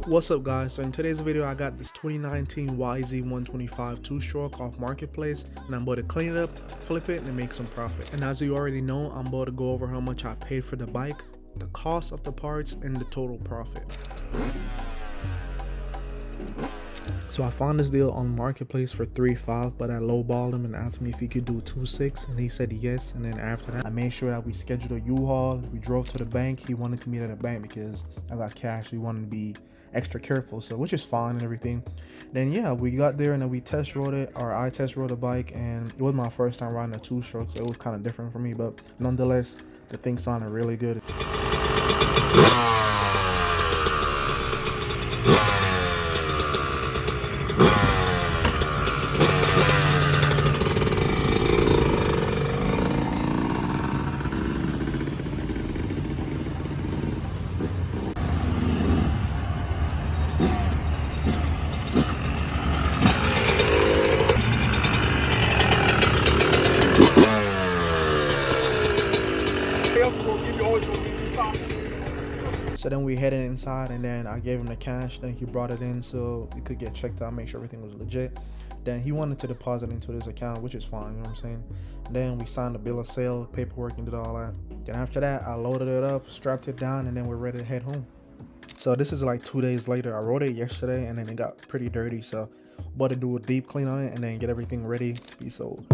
What's up guys, so in today's video I got this 2019 YZ125 two-stroke off marketplace, and I'm about to clean it up, flip it, and make some profit. And as you already know, I'm about to go over how much I paid for the bike, the cost of the parts, and the total profit. So I found this deal on marketplace for $3.5, but I lowballed him and asked me if he could do $2.6, and he said yes. And then after that I made sure that we scheduled a U-Haul. We drove to the bank. He wanted to meet at the bank because I got cash. He wanted to be extra careful, so which is fine and everything. Then yeah, we got there and then we test rode it, or I test rode the bike, and it was my first time riding a two-stroke, so it was kind of different for me, but nonetheless the thing sounded really good. So then we headed inside, and then I gave him the cash. Then he brought it in so it could get checked out, make sure everything was legit. Then he wanted to deposit into his account, which is fine, you know what I'm saying. Then we signed the bill of sale, paperwork, and did all that. Then after that, I loaded it up, strapped it down, and then we're ready to head home. So this is like 2 days later. I rode it yesterday, and then it got pretty dirty, so I'm about to do a deep clean on it and then get everything ready to be sold.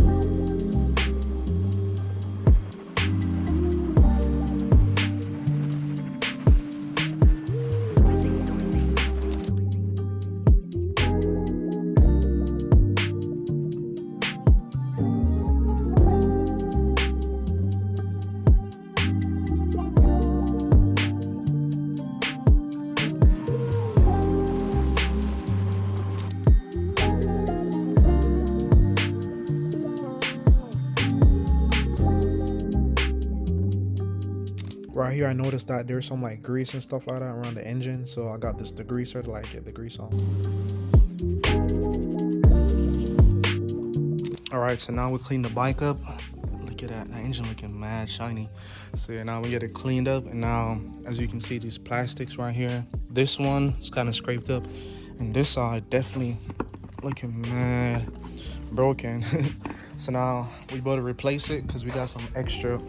Right here I noticed that there's some like grease and stuff like that around the engine, so I got this degreaser to like get the grease off. Alright, so now we clean the bike up. Look at that engine looking mad shiny. So yeah, now we get it cleaned up, and now as you can see, these plastics right here, this one is kind of scraped up, and this side definitely looking mad broken. So now we about to replace it because we got some extra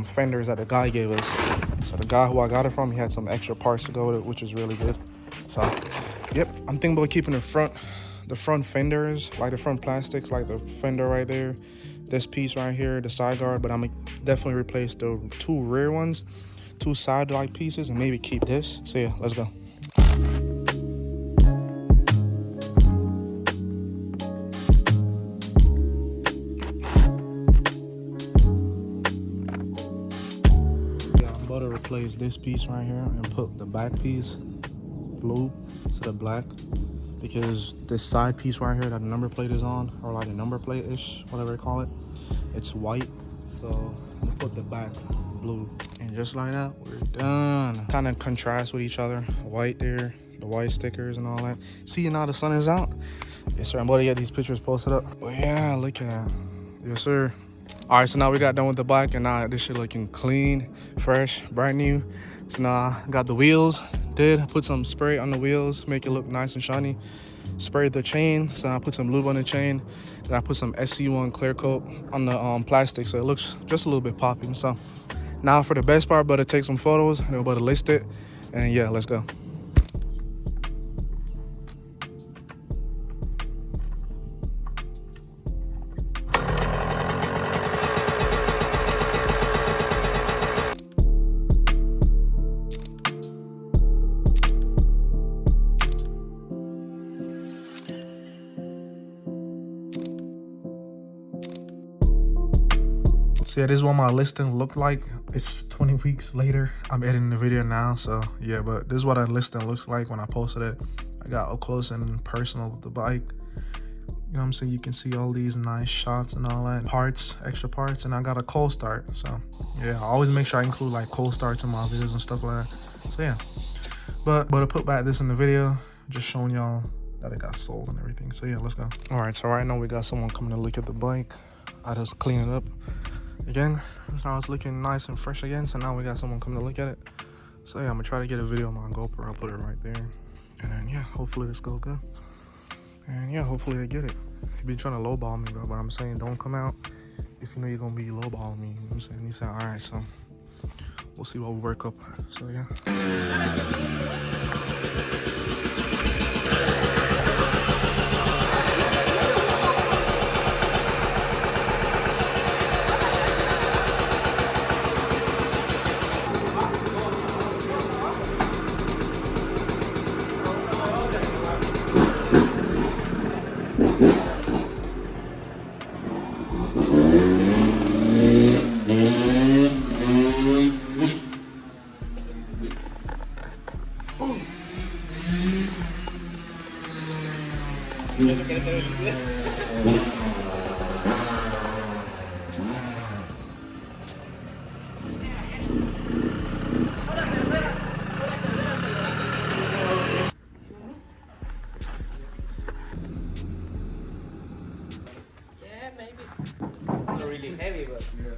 fenders that the guy gave us. So the guy who I got it from, he had some extra parts to go with it, which is really good. So yep, I'm thinking about keeping the front fenders, like the front plastics, like the fender right there, this piece right here, the side guard, but I'm gonna definitely replace the two rear ones, two side like pieces, and maybe keep this. So yeah, let's go. To replace this piece right here and put the back piece blue instead of black, because this side piece right here that the number plate is on, or like a number plate ish, whatever you call it, it's white. So I'm gonna put the back blue, and just like that we're done. Kind of contrast with each other, white there, the white stickers and all that. See, now the sun is out. Yes sir, I'm about to get these pictures posted up. But yeah, look at that. Yes sir. All right, so now we got done with the bike, and now this shit looking clean, fresh, brand new. So now I got the wheels, put some spray on the wheels, make it look nice and shiny. Sprayed the chain, so I put some lube on the chain. Then I put some SC1 clear coat on the plastic, so it looks just a little bit popping. So now for the best part, but to take some photos, and we're about to list it, and yeah, let's go. So yeah, this is what my listing looked like. It's 20 weeks later. I'm editing the video now, so yeah, but this is what a listing looks like when I posted it. I got up close and personal with the bike. You know what I'm saying? You can see all these nice shots and all that. Parts, extra parts, and I got a cold start. So yeah, I always make sure I include like cold starts in my videos and stuff like that. So yeah, but to put back this in the video, just showing y'all that it got sold and everything. So yeah, let's go. All right, so right now we got someone coming to look at the bike. I just cleaned it up again. So now it's looking nice and fresh again. So now we got someone coming to look at it. So yeah, I'm gonna try to get a video on my GoPro. I'll put it right there. And then yeah, hopefully this goes good. And yeah, hopefully they get it. He been trying to lowball me, bro, but I'm saying don't come out if you know you're gonna be lowballing me. You know what I'm saying? He said, all right, so we'll see what we work up. So yeah. Yeah, maybe. Not really heavy, but yeah.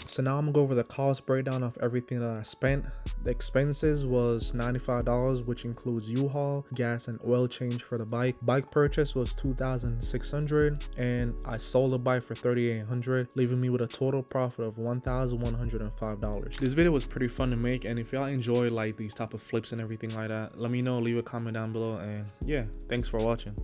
So now I'm gonna go over the cost breakdown of everything that I spent. The expenses was $95, which includes U-Haul, gas, and oil change for the bike. Bike purchase was $2,600, and I sold the bike for $3,800, leaving me with a total profit of $1,105. This video was pretty fun to make, and if y'all enjoy like these type of flips and everything like that, let me know. Leave a comment down below, and yeah, thanks for watching.